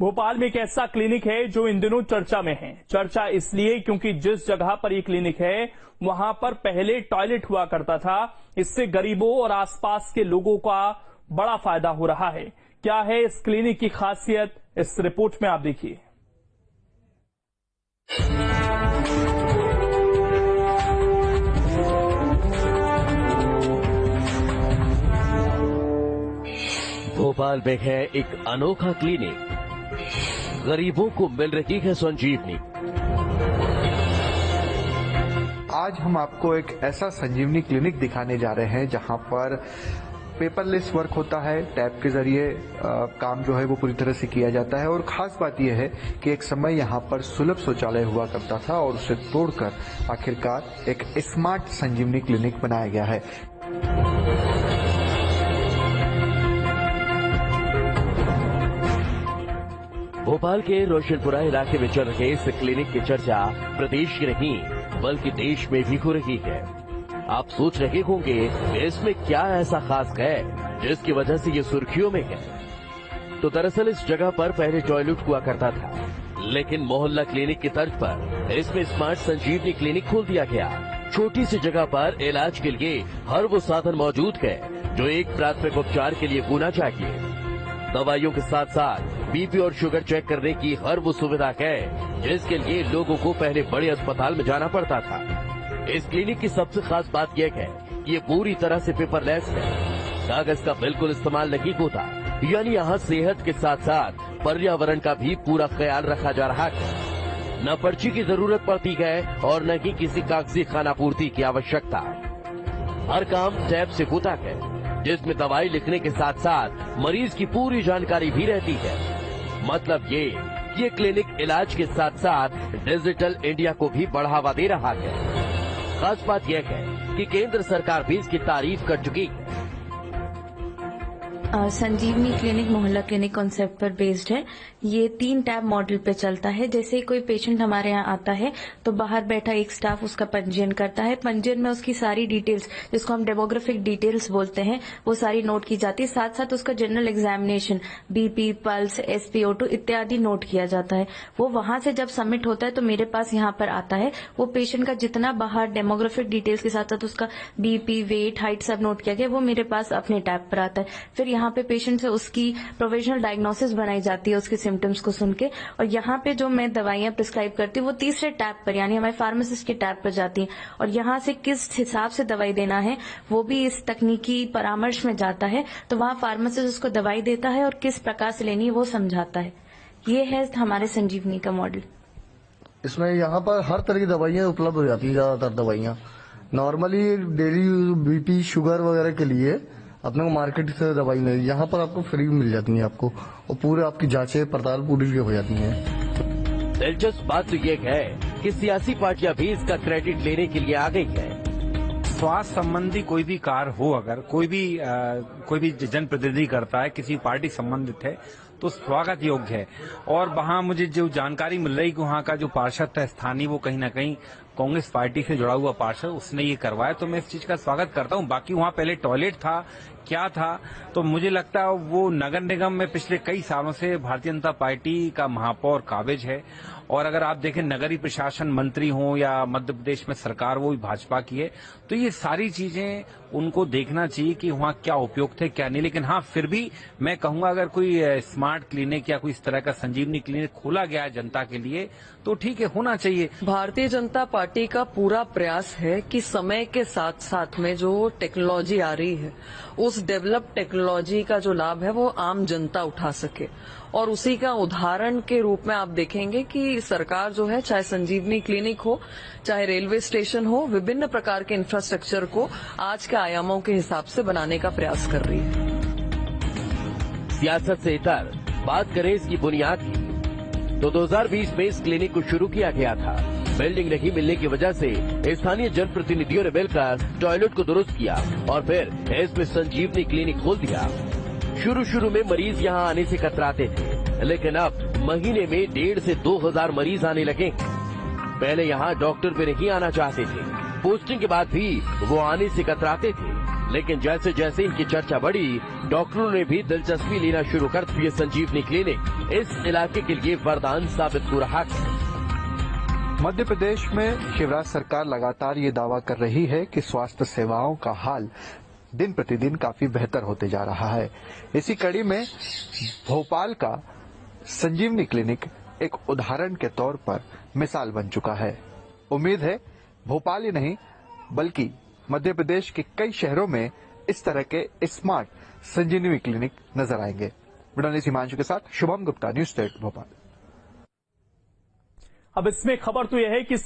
भोपाल में एक ऐसा क्लिनिक है जो इन दिनों चर्चा में है। चर्चा इसलिए क्योंकि जिस जगह पर ये क्लिनिक है वहां पर पहले टॉयलेट हुआ करता था। इससे गरीबों और आसपास के लोगों का बड़ा फायदा हो रहा है। क्या है इस क्लिनिक की खासियत, इस रिपोर्ट में आप देखिए। भोपाल में है एक अनोखा क्लिनिक, गरीबों को मिल रही है संजीवनी। आज हम आपको एक ऐसा संजीवनी क्लिनिक दिखाने जा रहे हैं जहां पर पेपरलेस वर्क होता है। टैब के जरिए काम जो है वो पूरी तरह से किया जाता है और खास बात यह है कि एक समय यहां पर सुलभ शौचालय हुआ करता था और उसे तोड़कर आखिरकार एक स्मार्ट संजीवनी क्लिनिक बनाया गया है। भोपाल के रोशनपुरा इलाके में चल रहे इस क्लिनिक की चर्चा प्रदेश की नहीं बल्कि देश में भी हो रही है। आप सोच रहे होंगे इसमें क्या ऐसा खास है जिसकी वजह से ये सुर्खियों में है। तो दरअसल इस जगह पर पहले टॉयलेट हुआ करता था, लेकिन मोहल्ला क्लिनिक की तर्ज पर इसमें स्मार्ट संजीवनी क्लिनिक खोल दिया गया। छोटी सी जगह पर इलाज के लिए हर वो साधन मौजूद है जो एक प्राथमिक उपचार के लिए होना चाहिए। दवाइयों के साथ साथ बीपी और शुगर चेक करने की हर वो सुविधा है जिसके लिए लोगों को पहले बड़े अस्पताल में जाना पड़ता था। इस क्लिनिक की सबसे खास बात यह है कि ये पूरी तरह से पेपरलेस है। कागज का बिल्कुल इस्तेमाल नहीं होता, यानी यहाँ सेहत के साथ साथ पर्यावरण का भी पूरा ख्याल रखा जा रहा है। न पर्ची की जरूरत पड़ती है और न ही किसी कागजी खानापूर्ति की आवश्यकता। हर काम टैब से होता है, जिसमें दवाई लिखने के साथ साथ मरीज की पूरी जानकारी भी रहती है। मतलब ये क्लिनिक इलाज के साथ साथ डिजिटल इंडिया को भी बढ़ावा दे रहा है। खास बात यह है कि केंद्र सरकार भी इसकी तारीफ कर चुकी है। संजीवनी क्लिनिक मोहल्ला क्लिनिक कॉन्सेप्ट पर बेस्ड है। ये 3 टैब मॉडल पे चलता है। जैसे ही कोई पेशेंट हमारे यहाँ आता है तो बाहर बैठा एक स्टाफ उसका पंजीयन करता है। पंजीयन में उसकी सारी डिटेल्स, जिसको हम डेमोग्राफिक डिटेल्स बोलते हैं, वो सारी नोट की जाती है। साथ साथ उसका general examination, BP, pulse, SpO2 इत्यादि नोट किया जाता है। वो वहां से जब सबमिट होता है तो मेरे पास यहाँ पर आता है। वो पेशेंट का जितना बाहर डेमोग्राफिक डिटेल्स के साथ साथ उसका बीपी, वेट, हाइट सब नोट किया गया, वो मेरे पास अपने टैब पर आता है। फिर यहाँ पे पेशेंट से उसकी प्रोविजनल डायग्नोसिस बनाई जाती है उसके सिम्टम्स को सुन के, और यहाँ पे जो मैं दवाइयां प्रिस्क्राइब करती हूँ वो तीसरे टैब पर यानी हमारे फार्मासिस्ट के टैब पर जाती हैं। और यहाँ से किस हिसाब से दवाई देना है वो भी इस तकनीकी परामर्श में जाता है। तो वहाँ फार्मासिस्ट उसको दवाई देता है और किस प्रकार से लेनी है वो समझाता है। ये है हमारे संजीवनी का मॉडल। इसमें यहाँ पर हर तरह की दवाइयाँ उपलब्ध हो जाती है। ज्यादातर दवाइयाँ नॉर्मली डेली बीपी, शुगर वगैरह के लिए अपने को मार्केट से दवाई नहीं, यहाँ पर आपको फ्री मिल जाती है आपको, और पूरे आपकी जांचें पड़ताल पूरी हो जाती हैं। दिलचस्प बात तो ये है कि सियासी पार्टियां भी इसका क्रेडिट लेने के लिए आ गई है। स्वास्थ्य संबंधी कोई भी कार्य हो, अगर कोई भी जनप्रतिनिधि करता है, किसी पार्टी संबंधित है तो स्वागत योग्य है। और वहाँ मुझे जो जानकारी मिल रही कि वहाँ का जो पार्षद है स्थानीय, वो कहीं ना कहीं कांग्रेस पार्टी से जुड़ा हुआ पार्षद, उसने ये करवाया, तो मैं इस चीज का स्वागत करता हूँ। बाकी वहाँ पहले टॉयलेट था, क्या था, तो मुझे लगता है वो नगर निगम में पिछले कई सालों से भारतीय जनता पार्टी का महापौर काबिज है। और अगर आप देखें नगरीय प्रशासन मंत्री हो या मध्य प्रदेश में सरकार, वो भी भाजपा की है। तो ये सारी चीजें उनको देखना चाहिए कि वहाँ क्या उपयोग थे क्या नहीं। लेकिन हाँ, फिर भी मैं कहूंगा अगर कोई स्मार्ट क्लिनिक या कोई इस तरह का संजीवनी क्लिनिक खोला गया है जनता के लिए तो ठीक है, होना चाहिए। भारतीय जनता पार्टी का पूरा प्रयास है कि समय के साथ साथ में जो टेक्नोलॉजी आ रही है उस डेवलप टेक्नोलॉजी का जो लाभ है वो आम जनता उठा सके। और उसी का उदाहरण के रूप में आप देखेंगे कि सरकार जो है, चाहे संजीवनी क्लिनिक हो, चाहे रेलवे स्टेशन हो, विभिन्न प्रकार के इंफ्रास्ट्रक्चर को आज के आयामों के हिसाब से बनाने का प्रयास कर रही है। सियासत से इतर बात करें इसकी बुनियाद की तो 2020 में इस क्लिनिक को शुरू किया गया था। बिल्डिंग नहीं मिलने की वजह से स्थानीय जनप्रतिनिधियों ने मिलकर टॉयलेट को दुरुस्त किया और फिर इसमें संजीवनी क्लिनिक खोल दिया। शुरू में मरीज यहां आने से कतराते थे, लेकिन अब महीने में 1,500 से 2,000 मरीज आने लगे। पहले यहां डॉक्टर भी नहीं आना चाहते थे, पोस्टिंग के बाद भी वो आने से कतराते थे। लेकिन जैसे जैसे इनकी चर्चा बढ़ी, डॉक्टरों ने भी दिलचस्पी लेना शुरू कर दी। ये संजीवनी क्लिनिक इस इलाके के लिए वरदान साबित हो रहा है। मध्य प्रदेश में शिवराज सरकार लगातार ये दावा कर रही है कि स्वास्थ्य सेवाओं का हाल दिन प्रतिदिन काफी बेहतर होते जा रहा है। इसी कड़ी में भोपाल का संजीवनी क्लिनिक एक उदाहरण के तौर पर मिसाल बन चुका है। उम्मीद है भोपाल ही नहीं बल्कि मध्य प्रदेश के कई शहरों में इस तरह के स्मार्ट संजीवनी क्लिनिक नजर आएंगे। वीडियो हिमांशु के साथ शुभम गुप्ता, न्यूज़ 8 भोपाल। अब इसमें खबर तो यह है कि